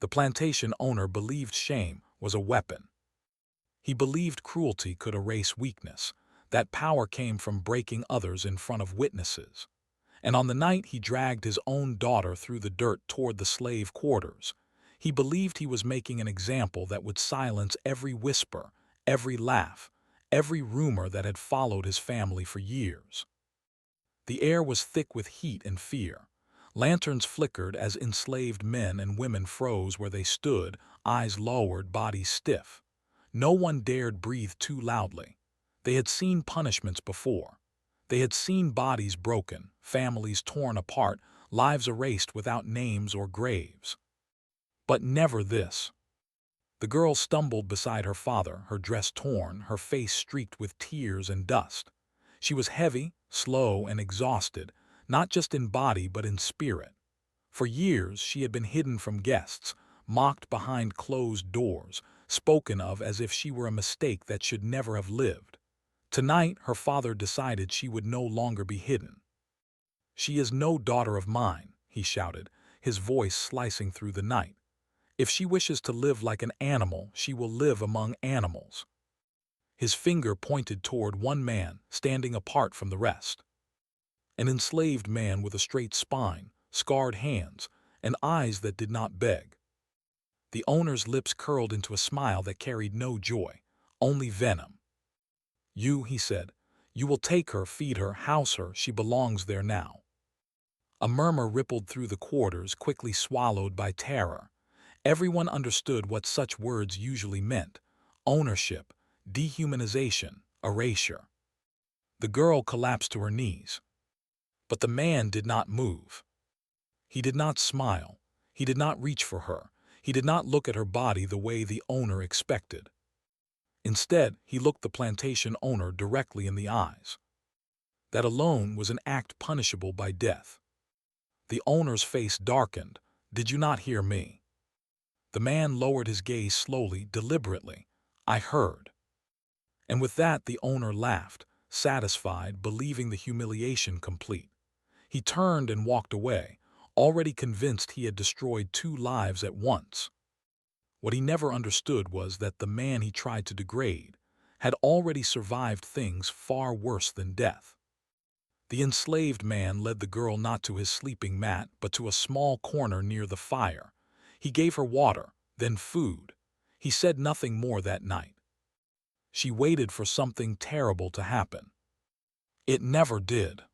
The plantation owner believed shame was a weapon. He believed cruelty could erase weakness, that power came from breaking others in front of witnesses. And on the night he dragged his own daughter through the dirt toward the slave quarters, he believed he was making an example that would silence every whisper, every laugh, every rumor that had followed his family for years. The air was thick with heat and fear. Lanterns flickered as enslaved men and women froze where they stood, eyes lowered, bodies stiff. No one dared breathe too loudly. They had seen punishments before. They had seen bodies broken, families torn apart, lives erased without names or graves. But never this. The girl stumbled beside her father, her dress torn, her face streaked with tears and dust. She was heavy, slow, and exhausted, not just in body but in spirit. For years she had been hidden from guests, mocked behind closed doors, spoken of as if she were a mistake that should never have lived. Tonight her father decided she would no longer be hidden. "She is no daughter of mine," he shouted, his voice slicing through the night. "If she wishes to live like an animal, she will live among animals." His finger pointed toward one man, standing apart from the rest. An enslaved man with a straight spine, scarred hands, and eyes that did not beg. The owner's lips curled into a smile that carried no joy, only venom. "You," he said, "you will take her, feed her, house her, she belongs there now." A murmur rippled through the quarters, quickly swallowed by terror. Everyone understood what such words usually meant: ownership, dehumanization, erasure. The girl collapsed to her knees. But the man did not move. He did not smile. He did not reach for her. He did not look at her body the way the owner expected. Instead, he looked the plantation owner directly in the eyes. That alone was an act punishable by death. The owner's face darkened. "Did you not hear me?" The man lowered his gaze slowly, deliberately. "I heard." And with that the owner laughed, satisfied, believing the humiliation complete. He turned and walked away, already convinced he had destroyed two lives at once. What he never understood was that the man he tried to degrade had already survived things far worse than death. The enslaved man led the girl not to his sleeping mat, but to a small corner near the fire. He gave her water, then food. He said nothing more that night. She waited for something terrible to happen. It never did.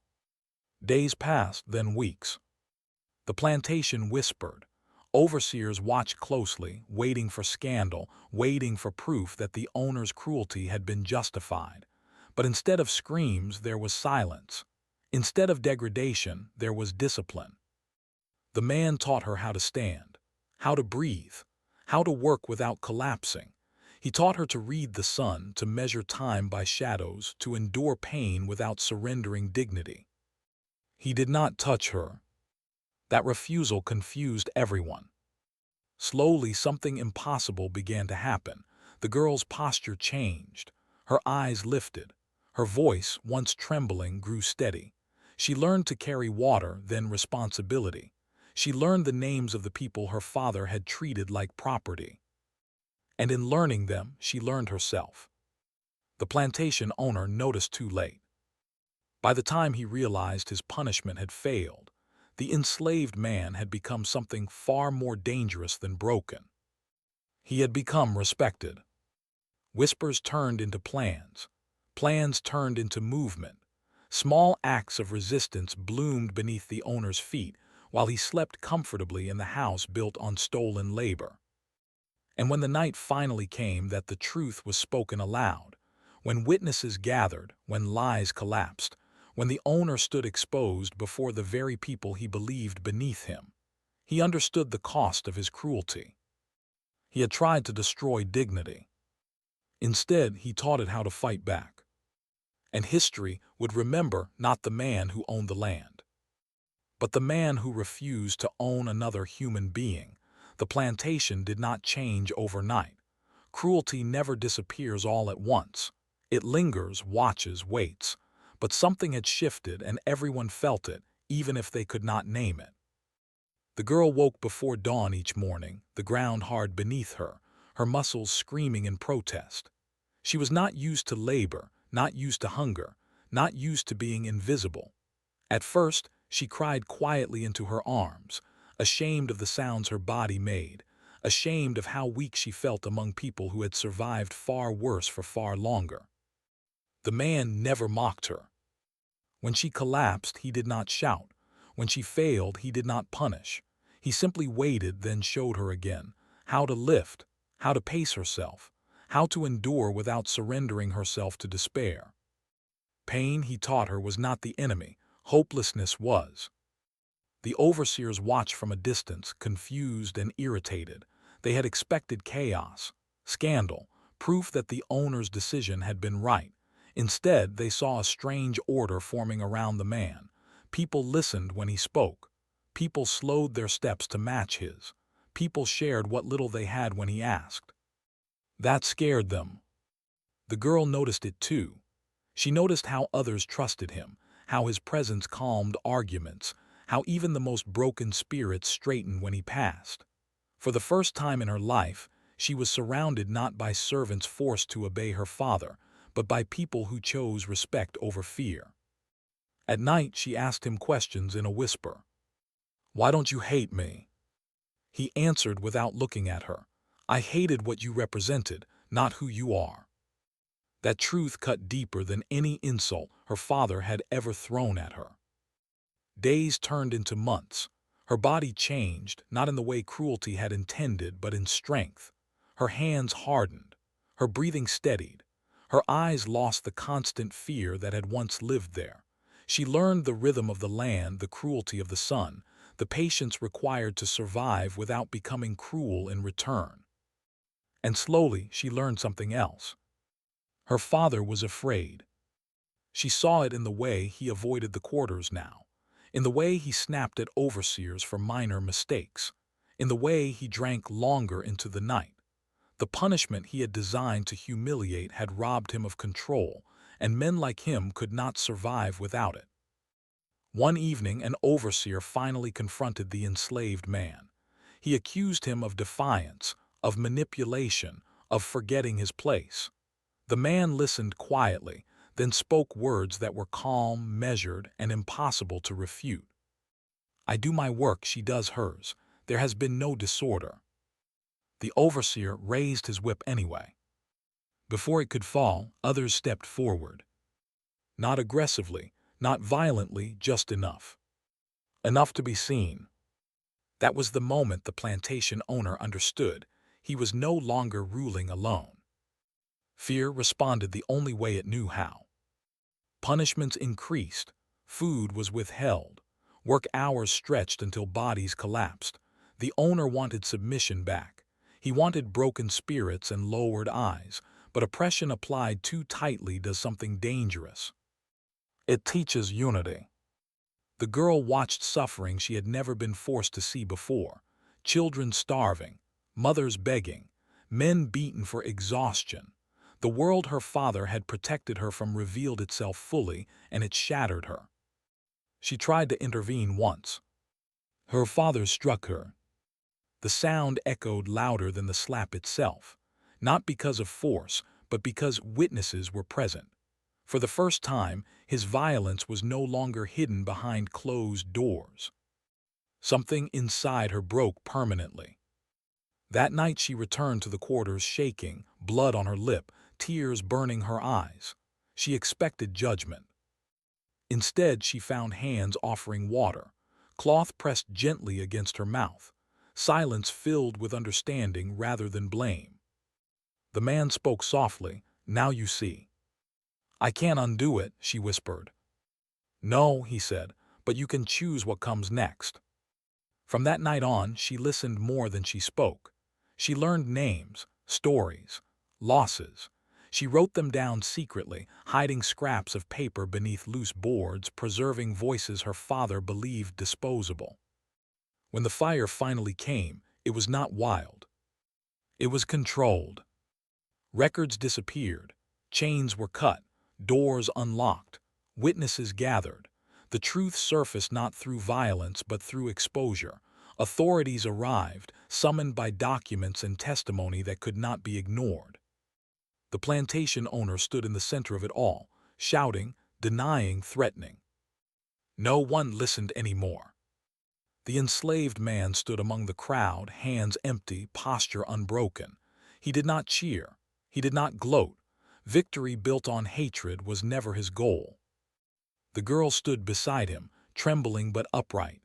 Days passed, then weeks. The plantation whispered. Overseers watched closely, waiting for scandal, waiting for proof that the owner's cruelty had been justified. But instead of screams, there was silence. Instead of degradation, there was discipline. The man taught her how to stand, how to breathe, how to work without collapsing. He taught her to read the sun, to measure time by shadows, to endure pain without surrendering dignity. He did not touch her. That refusal confused everyone. Slowly, something impossible began to happen. The girl's posture changed. Her eyes lifted. Her voice, once trembling, grew steady. She learned to carry water, then responsibility. She learned the names of the people her father had treated like property. And in learning them, she learned herself. The plantation owner noticed too late. By the time he realized his punishment had failed, the enslaved man had become something far more dangerous than broken. He had become respected. Whispers turned into plans. Plans turned into movement. Small acts of resistance bloomed beneath the owner's feet while he slept comfortably in the house built on stolen labor. And when the night finally came that the truth was spoken aloud, when witnesses gathered, when lies collapsed, when the owner stood exposed before the very people he believed beneath him, he understood the cost of his cruelty. He had tried to destroy dignity. Instead, he taught it how to fight back. And history would remember not the man who owned the land, but the man who refused to own another human being. The plantation did not change overnight. Cruelty never disappears all at once. It lingers, watches, waits. But something had shifted and everyone felt it, even if they could not name it. The girl woke before dawn each morning, the ground hard beneath her, her muscles screaming in protest. She was not used to labor, not used to hunger, not used to being invisible. At first, she cried quietly into her arms, ashamed of the sounds her body made, ashamed of how weak she felt among people who had survived far worse for far longer. The man never mocked her. When she collapsed, he did not shout. When she failed, he did not punish. He simply waited, then showed her again how to lift, how to pace herself, how to endure without surrendering herself to despair. Pain, he taught her, was not the enemy. Hopelessness was. The overseers watched from a distance, confused and irritated. They had expected chaos, scandal, proof that the owner's decision had been right. Instead, they saw a strange order forming around the man. People listened when he spoke. People slowed their steps to match his. People shared what little they had when he asked. That scared them. The girl noticed it too. She noticed how others trusted him, how his presence calmed arguments, how even the most broken spirits straightened when he passed. For the first time in her life, she was surrounded not by servants forced to obey her father, but by people who chose respect over fear. At night, she asked him questions in a whisper. "Why don't you hate me?" He answered without looking at her. "I hated what you represented, not who you are." That truth cut deeper than any insult her father had ever thrown at her. Days turned into months. Her body changed, not in the way cruelty had intended, but in strength. Her hands hardened. Her breathing steadied. Her eyes lost the constant fear that had once lived there. She learned the rhythm of the land, the cruelty of the sun, the patience required to survive without becoming cruel in return. And slowly, she learned something else. Her father was afraid. She saw it in the way he avoided the quarters now, in the way he snapped at overseers for minor mistakes, in the way he drank longer into the night. The punishment he had designed to humiliate had robbed him of control, and men like him could not survive without it. One evening, an overseer finally confronted the enslaved man. He accused him of defiance, of manipulation, of forgetting his place. The man listened quietly, then spoke words that were calm, measured, and impossible to refute. "I do my work, she does hers. There has been no disorder." The overseer raised his whip anyway. Before it could fall, others stepped forward. Not aggressively, not violently, just enough. Enough to be seen. That was the moment the plantation owner understood. He was no longer ruling alone. Fear responded the only way it knew how. Punishments increased, food was withheld, work hours stretched until bodies collapsed. The owner wanted submission back. He wanted broken spirits and lowered eyes, but oppression applied too tightly does something dangerous. It teaches unity. The girl watched suffering she had never been forced to see before. Children starving, mothers begging, men beaten for exhaustion. The world her father had protected her from revealed itself fully, and it shattered her. She tried to intervene once. Her father struck her. The sound echoed louder than the slap itself, not because of force, but because witnesses were present. For the first time, his violence was no longer hidden behind closed doors. Something inside her broke permanently. That night she returned to the quarters shaking, blood on her lip, tears burning her eyes. She expected judgment. Instead, she found hands offering water, cloth pressed gently against her mouth, silence filled with understanding rather than blame. The man spoke softly. "Now you see." "I can't undo it," she whispered. "No," he said, "but you can choose what comes next." From that night on, she listened more than she spoke. She learned names, stories, losses. She wrote them down secretly, hiding scraps of paper beneath loose boards, preserving voices her father believed disposable. When the fire finally came, it was not wild. It was controlled. Records disappeared, chains were cut, doors unlocked, witnesses gathered. The truth surfaced not through violence but through exposure, Authorities arrived, summoned by documents and testimony that could not be ignored. The plantation owner stood in the center of it all, shouting, denying, threatening. No one listened anymore. The enslaved man stood among the crowd, hands empty, posture unbroken. He did not cheer. He did not gloat. Victory built on hatred was never his goal. The girl stood beside him, trembling but upright.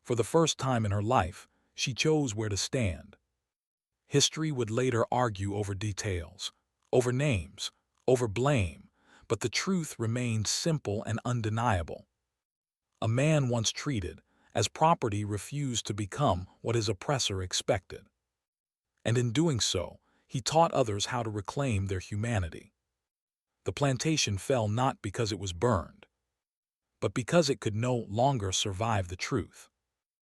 For the first time in her life, she chose where to stand. History would later argue over details, over names, over blame, but the truth remained simple and undeniable. A man once treated as property refused to become what his oppressor expected. And in doing so, he taught others how to reclaim their humanity. The plantation fell not because it was burned, but because it could no longer survive the truth.